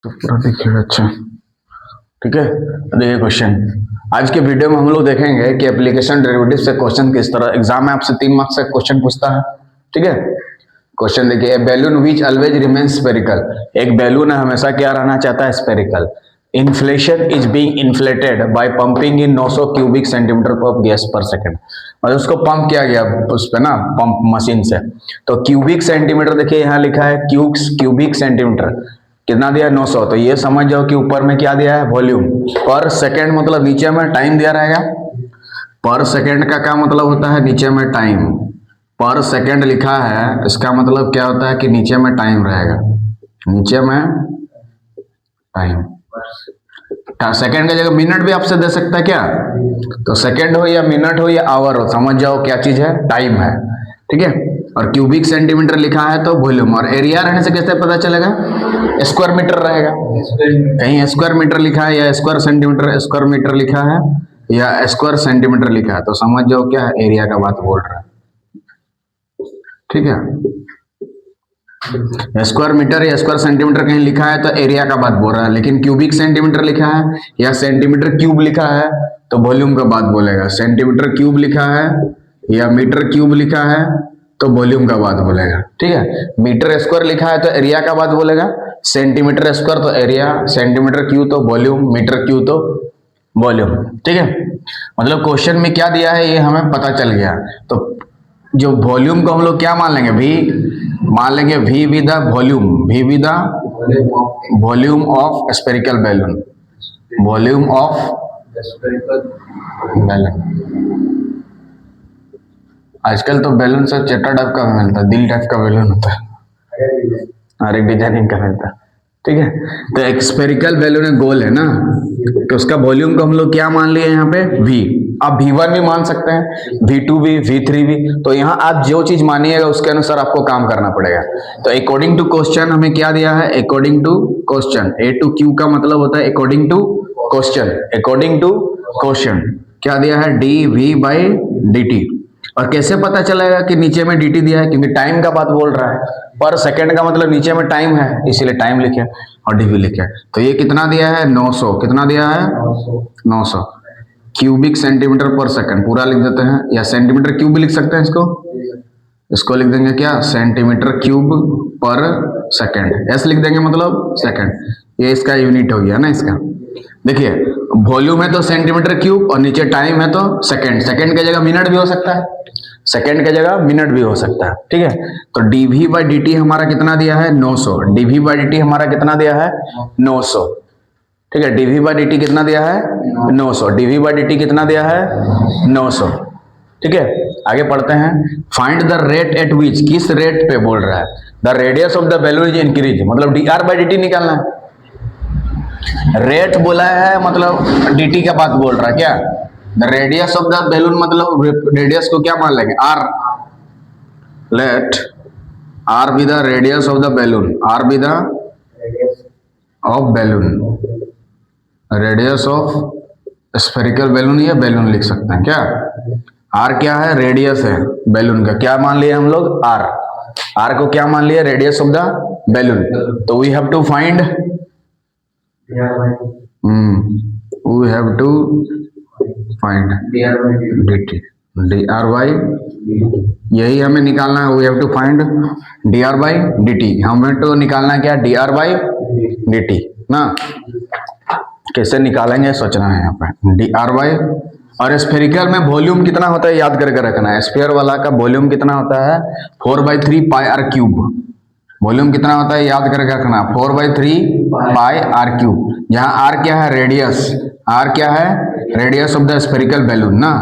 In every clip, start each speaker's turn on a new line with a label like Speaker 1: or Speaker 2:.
Speaker 1: तो पूरा देखिएगा। अच्छा, ठीक है। देखिए क्वेश्चन, आज के वीडियो में हम लोग देखेंगे कि एप्लीकेशन डेरिवेटिव से क्वेश्चन किस तरह एग्जाम में आपसे 3 मार्क्स का क्वेश्चन पूछता है। ठीक है, क्वेश्चन देखिए, balloon which always remains spherical. एक बैलून है, हमेशा क्या रहना चाहता है? Spherical. Inflation is being inflated by pumping in 900 cubic centimetre of gas per second. मतलब उसको पंप किया गया उस पे ना, पंप मशीन से। तो क्यूबिक सेंटीमीटर देखिए यहाँ लिखा है क्यूबिक सेंटीमीटर, कितना दिया है? 900। तो ये समझ जाओ कि ऊपर में क्या दिया है? वॉल्यूम। पर सेकंड मतलब नीचे में टाइम दिया रहेगा। पर सेकंड का क्या मतलब होता है? नीचे में टाइम। पर सेकंड लिखा है, इसका मतलब क्या होता है कि नीचे में टाइम रहेगा, नीचे में टाइम। सेकंड की जगह मिनट भी आपसे दे सकता है क्या? तो सेकंड हो या मिनट हो या आवर हो, समझ जाओ क्या चीज है? टाइम है। ठीक है। और क्यूबिक सेंटीमीटर लिखा है तो वॉल्यूम। और एरिया रहने से कैसे पता चलेगा? स्क्वायर मीटर रहेगा। कहीं स्क्वायर मीटर लिखा है या स्क्वायर सेंटीमीटर, स्क्वायर मीटर लिखा है या स्क्वायर सेंटीमीटर लिखा है, तो समझ जाओ क्या है? एरिया का बात बोल रहा है। ठीक है, स्क्वायर मीटर या स्क्वायर सेंटीमीटर कहीं लिखा है तो एरिया का बात बोल रहा है, लेकिन क्यूबिक सेंटीमीटर लिखा है या सेंटीमीटर क्यूब लिखा है तो वॉल्यूम का बात बोलेगा। सेंटीमीटर क्यूब लिखा है या मीटर क्यूब लिखा है तो वॉल्यूम का बात बोलेगा। ठीक है, मीटर स्क्वायर लिखा है तो एरिया का बात बोलेगा, सेंटीमीटर स्क्वायर तो एरिया, सेंटीमीटर क्यूब तो वॉल्यूम, मीटर क्यूब तो वॉल्यूम। ठीक है, मतलब क्वेश्चन में क्या दिया है ये हमें पता चल गया। तो जो वॉल्यूम को हम लोग क्या मान लेंगे? वी मान लेंगे। We with the volume, we with the volume of spherical balloon, volume of balloon. आजकल तो बैलून सब चट्टा टाइप का मिलता है, दिल टाइप का बैलून होता है, हर एक डिजाइनिंग का मिलता है। ठीक है, तो एक स्फेरिकल बैलून है, गोल है ना, तो उसका वॉल्यूम को हम लोग क्या मान लिए यहाँ पे? वी। आप V1 भी मान सकते हैं, V2 भी, V3 भी। तो यहाँ आप जो चीज मानिएगा उसके अनुसार आपको काम करना पड़ेगा। तो अकॉर्डिंग टू क्वेश्चन हमें क्या दिया है? According to question. A to Q का मतलब होता है according to question. According to question क्या दिया है? dV/dt। और कैसे पता चलेगा कि नीचे में dt दिया है? क्योंकि टाइम का बात बोल रहा है, पर सेकंड का मतलब नीचे में टाइम है, इसीलिए टाइम लिखे और dv लिखे। तो ये कितना दिया है? 900। कितना दिया है? 900 क्यूबिक सेंटीमीटर पर सेकंड। पूरा लिख देते हैं, या सेंटीमीटर क्यूब भी लिख सकते हैं इसको। इसको लिख देंगे क्या? सेंटीमीटर क्यूब पर सेकंड। एस लिख देंगे मतलब सेकंड। ये इसका यूनिट हो गया ना इसका। देखिए, वॉल्यूम है तो सेंटीमीटर क्यूब और नीचे टाइम है तो सेकंड। सेकंड की जगह मिनट भी हो सकता है, सेकंड की जगह मिनट भी हो सकता है। ठीक है, तो dV/dt हमारा कितना दिया है? 900। dV/dt हमारा कितना दिया है? 900। ठीक है, dV/dt कितना दिया है? 900। dV/dt कितना दिया है? 900। ठीक है, आगे पढ़ते हैं। फाइंड द रेट एट विच, किस रेट पे बोल रहा है? The radius of the balloon is increase, मतलब dr/dt निकालना है। रेट बोला है मतलब dt का बात बोल रहा है क्या? The radius of the balloon मतलब रेडियस को क्या मान लेंगे? r। Let r be the radius of the balloon, r be the of balloon, radius of spherical balloon या बैलून लिख सकते हैं क्या? r क्या है? रेडियस है बैलून का। क्या मान लिया हम लोग? r। r को क्या मान लिया? Radius of the balloon. तो we have to find, we have to find dt, dr/, यही हमें निकालना है। we have to find dr/dt। हमें तो निकालना है क्या? dr/dt ना। कैसे निकालेंगे सोचना है यहाँ पे। dr/, और स्फेरिकल में वॉल्यूम कितना होता है याद करके रखना है। स्फीयर वाला का वॉल्यूम कितना होता है? 4/3 पाई r क्यूब। वॉल्यूम कितना होता है याद करके रखना, 4/3 पाई r क्यूब। जहां r क्या है? रेडियस। r क्या है? Radius of the spherical balloon ना।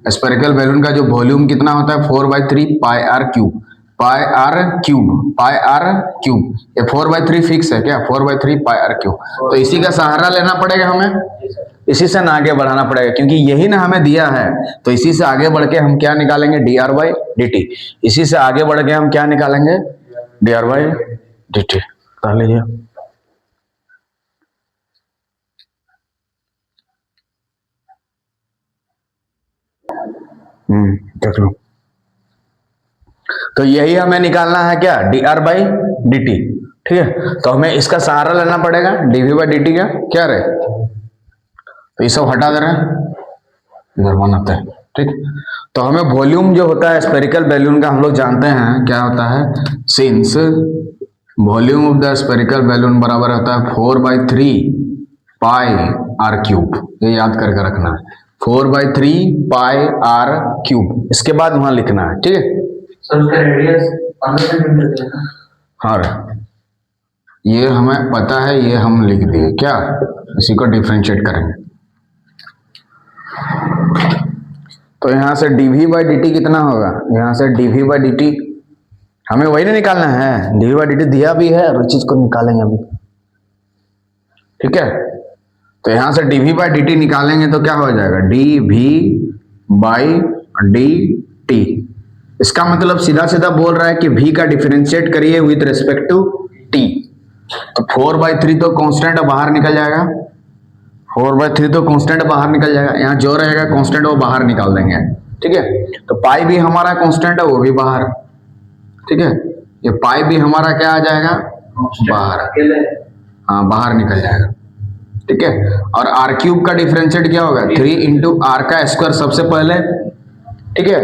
Speaker 1: स्फेरिकल बैलून का जो वॉल्यूम कितना होता है? 4/3 पाई r क्यूब, पाई r क्यूब, पाई r क्यूब। ये 4/3 फिक्स है क्या? 4/3 पाई r क्यूब। तो इसी का सहारा लेना पड़ेगा हमें, इसी से ना आगे बढ़ाना पड़ेगा, क्योंकि यही ना हमें दिया है। तो इसी से आगे बढ़ के हम क्या निकालेंगे? dr/dt। इसी से आगे बढ़ के हम क्या निकालेंगे? dr/dt। कर लीजिए। देख लो। तो यही हमें निकालना है क्या? dr/dt। ठीक है, तो हमें इसका सहारा लेना पड़ेगा डीवी बाई डी टी का। क्या रहे, तो ये सब हटा दे रहे हैं, इधर बनाते हैं। ठीक, तो हमें वॉल्यूम जो होता है स्पेरिकल बैलून का हम लोग जानते हैं क्या होता है, since volume of the spherical balloon बराबर होता है 4/3 पाई आर क्यूब। ये याद करके रखना है, 4/3 पाई आर क्यूब। इसके बाद वहां लिखना है। ठीक है
Speaker 2: सर, उसका रेडियस 15 सेंटीमीटर है।
Speaker 1: हाँ, ये हमें पता है, ये हम लिख दिए। क्या, इसी को डिफरेंशिएट करेंगे। तो यहां से डीवी बाई डी टी कितना होगा, यहां से डीवी बाई डी टी हमें वही नहीं निकालना है, डीवी बाई डी टी दिया भी है और उस चीज को निकालेंगे अभी। ठीक है, तो यहां से डीवी बाई डी टी निकालेंगे तो क्या हो जाएगा, डीवी बाई डी टी। इसका मतलब सीधा सीधा बोल रहा है कि v का डिफरेंशिएट करिए विद रिस्पेक्ट टू t। तो 4/3 तो कांस्टेंट बाहर निकल जाएगा, 4/3 तो कांस्टेंट बाहर निकल जाएगा। यहाँ जो रहेगा कांस्टेंट वो बाहर निकाल देंगे। ठीक है, तो पाई भी हमारा कांस्टेंट है, वो भी बाहर। ठीक है, ये पाई भी हमारा क्या आ जाएगा, बाहर। हाँ, बाहर निकल जाएगा। ठीक है, और आर क्यूब का डिफरेंशिएट क्या होगा, 3 इंटू आर का स्क्वायर सबसे पहले। ठीक है,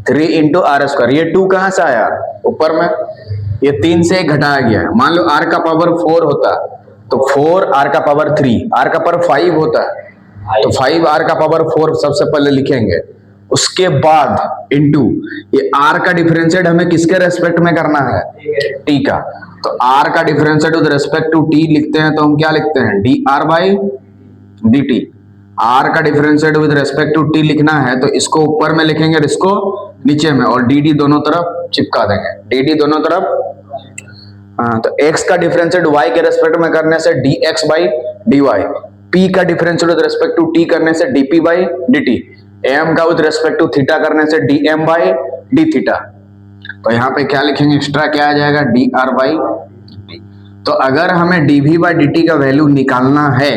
Speaker 1: 3 इंटू आर स्क्वायर। ये 2 कहां से आया, ऊपर में, ये 3 से 1 घटाया गया है। मान लो आर का पावर 4 होता तो 4 आर का पावर 3, आर का पावर 5 होता तो 5 आर का पावर 4 सबसे पहले लिखेंगे। उसके बाद इंटू ये आर का डिफरेंशिएट हमें किसके रेस्पेक्ट में करना है, टी का। तो आर का differentiate with respect to T लिखते हैं तो हम क्या लिखते हैं, D R by D T. R का differentiate with respect to T लिखना है तो इसको ऊपर में लिखेंगे और इसको नीचे में, और डी डी दोनों तरफ चिपका देंगे, डी डी दोनों तरफ। हाँ, तो x का डिफरेंशिएट y के रेस्पेक्ट में करने से dx बाई dy, p का differentiate with respect to t करने से dp बाई dt, m का विद रेस्पेक्ट टू थीटा करने से dm बाई d थीटा। तो यहाँ पे क्या लिखेंगे, एक्स्ट्रा क्या आ जाएगा, dr बाई dt। तो अगर हमें dv बाई dt का वैल्यू निकालना है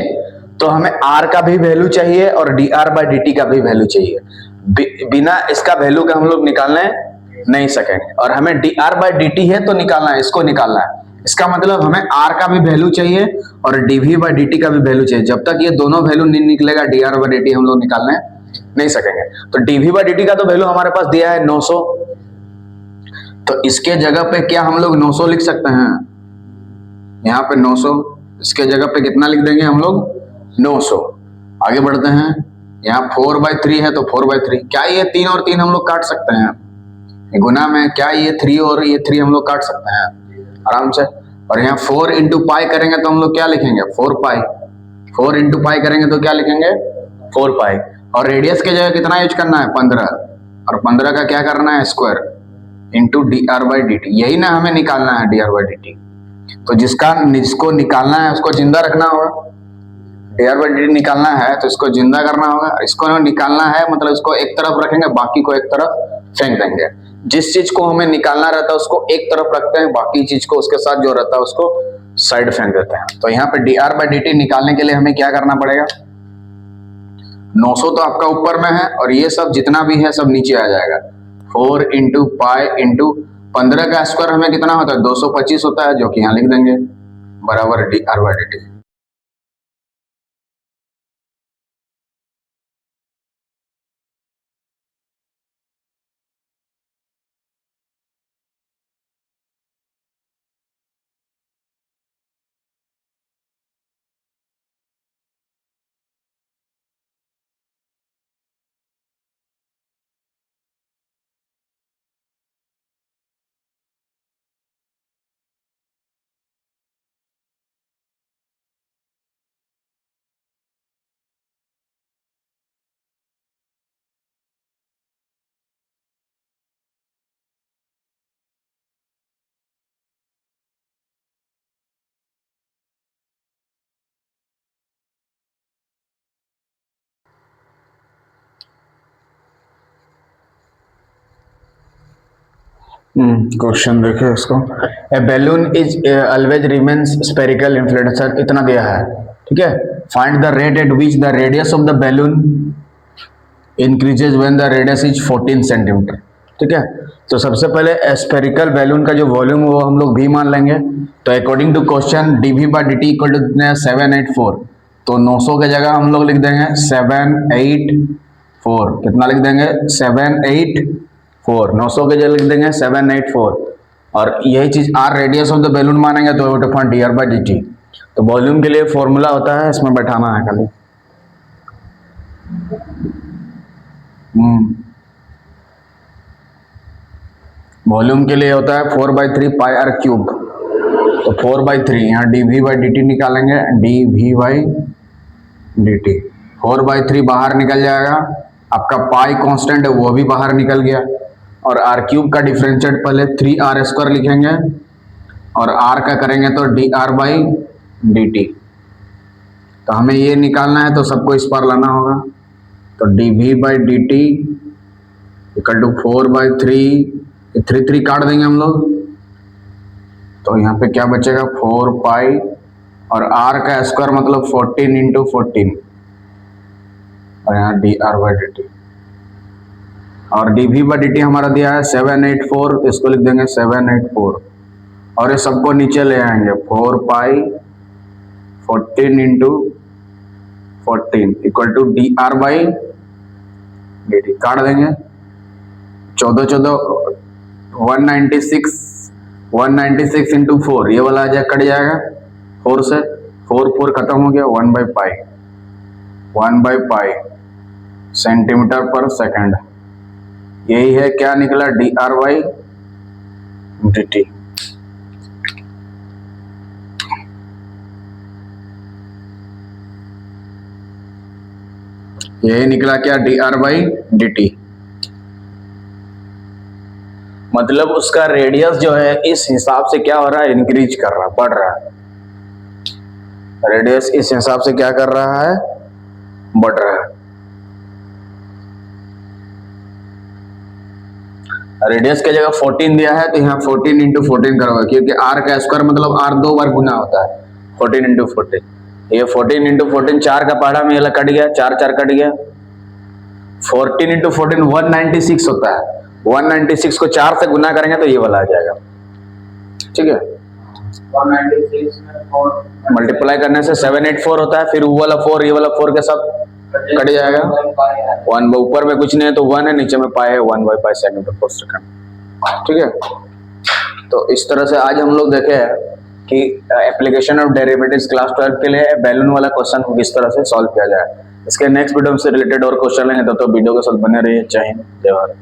Speaker 1: तो हमें r का भी वैल्यू चाहिए और dr बाई dt का भी वैल्यू चाहिए। बिना इसका वैल्यू का हम लोग निकालने नहीं सकेंगे, और हमें dr बाई dt है तो निकालना है, इसको निकालना है। इसका मतलब हमें r का भी वैल्यू चाहिए और dv बाई dt का भी वैल्यू चाहिए। जब तक ये दोनों वैल्यू नहीं निकलेगा dr बाई dt हम लोग निकालने नहीं सकेंगे। तो dv बाई dt का तो वैल्यू हमारे पास दिया है 900, तो इसके जगह पे क्या हम लोग 900 लिख सकते हैं, यहाँ पे 900, इसके जगह पे कितना लिख देंगे हम लोग, 900। आगे बढ़ते हैं, यहाँ 4/3 है तो 4/3। क्या ये 3 और 3 हम लोग काट सकते हैं गुना में, क्या ये 3 और ये 3 हम लोग काट सकते हैं आराम से। और यहाँ 4 इंटू पाई करेंगे तो हम लोग क्या लिखेंगे, 4 पाई। 4 इंटू पाई करेंगे तो क्या लिखेंगे, 4 पाई। और रेडियस के जगह कितना यूज करना है, 15, और 15 का क्या करना है, square into dr by dt। यही ना हमें निकालना है dr बाई dt। तो जिसको निकालना है उसको जिंदा रखना होगा, dr बाई dt निकालना है तो इसको जिंदा करना होगा। इसको निकालना है मतलब इसको एक तरफ रखेंगे, बाकी को एक तरफ फेंक देंगे। जिस चीज को हमें निकालना रहता है उसको एक तरफ रखते हैं, बाकी चीज को उसके साथ जो रहता है उसको साइड फेंक देते हैं। तो यहाँ पे dr बाई dt निकालने के लिए हमें क्या करना पड़ेगा, 900 तो आपका ऊपर में है और ये सब जितना भी है सब नीचे आ जाएगा। 4 इंटू पाई इंटू 15 का स्क्वायर हमें कितना होता है, 225 होता है, जो कि यहाँ लिख देंगे बराबर dr बाई dt। क्वेश्चन देखिए इसको, a balloon is always remains spherical inflated. Sir इतना दिया है, ठीक है। Find the rate at which the radius of the balloon increases when the radius is 14 centimetre. ठीक है, तो सबसे पहले स्फेरिकल बैलून का जो वॉल्यूम है वो हम लोग v मान लेंगे। तो according to question dv by dt equal to 784, तो 900 की जगह हम लोग लिख देंगे 784। कितना लिख देंगे 784, 900 की जगह लिख देंगे 784। और यही चीज r radius of the balloon मानेंगे तो डिफाइन dr बाई dt। तो वॉल्यूम के लिए फॉर्मूला होता है, इसमें बैठाना है खाली। वॉल्यूम के लिए होता है 4/3 पाई आर क्यूब। तो 4/3 यहाँ dv बाई dt निकालेंगे, dv बाई dt 4/3 बाहर निकल जाएगा। आपका पाई कांस्टेंट है वो भी बाहर निकल गया। और आर क्यूब का डिफरेंशिएट पहले 3r² लिखेंगे और r का करेंगे तो dr बाई dt। तो हमें ये निकालना है तो सबको इस पर लाना होगा। तो dv by dt equal to 4/3, 3 काट देंगे हम लोग। तो यहाँ पे क्या बचेगा 4 पाई और r का स्क्वायर मतलब 14 इंटू 14 और यहाँ dr बाई dt। और dv बाई dt हमारा दिया है 784, तो इसको लिख देंगे 784 और ये सबको नीचे ले आएंगे 4 pi 14 into 14 equal to dr by dt। काट देंगे 196 इंटू 4, ये वाला आ जाए कट जाएगा 4 से, 4 खत्म हो गया। 1/पाई सेंटीमीटर पर सेकंड, यही है क्या निकला dr बाई dt। यही निकला क्या dr बाई dt। मतलब उसका रेडियस जो है इस हिसाब से क्या हो रहा है, इंक्रीज कर रहा है, बढ़ रहा है। रेडियस इस हिसाब से क्या कर रहा है, बढ़ रहा है। रेडियस की जगह 14 दिया है तो यहाँ 14 इंटू 14 करोगे, क्योंकि r का स्क्वायर मतलब r 2 बार गुना होता है 14 इंटू 14। ये 14 इंटू 14 4 का पहाड़ा में ये कट गया, 4 कट गया। 14 इंटू 14 196 होता है। 196 को 4 से गुना करेंगे तो ये वाला आ जाएगा, ठीक है।
Speaker 2: 196 में 4
Speaker 1: मल्टीप्लाई करने से 784 होता है, फिर वो वाला 4 ये वाला 4 के साथ कट जाएगा। 1 ऊपर में कुछ नहीं है तो 1 है, नीचे में पाई है 1/पाई सेकंड पर सेकंड, ठीक है। तो इस तरह से आज हम लोग देखे कि एप्लीकेशन ऑफ डेरिवेटिव्स क्लास 12 के लिए बैलून वाला क्वेश्चन को किस तरह से सॉल्व किया जाए। इसके नेक्स्ट वीडियो से रिलेटेड और क्वेश्चन लेंगे, तो वीडियो के साथ बने रहिए। जय हिंद, जय भारत।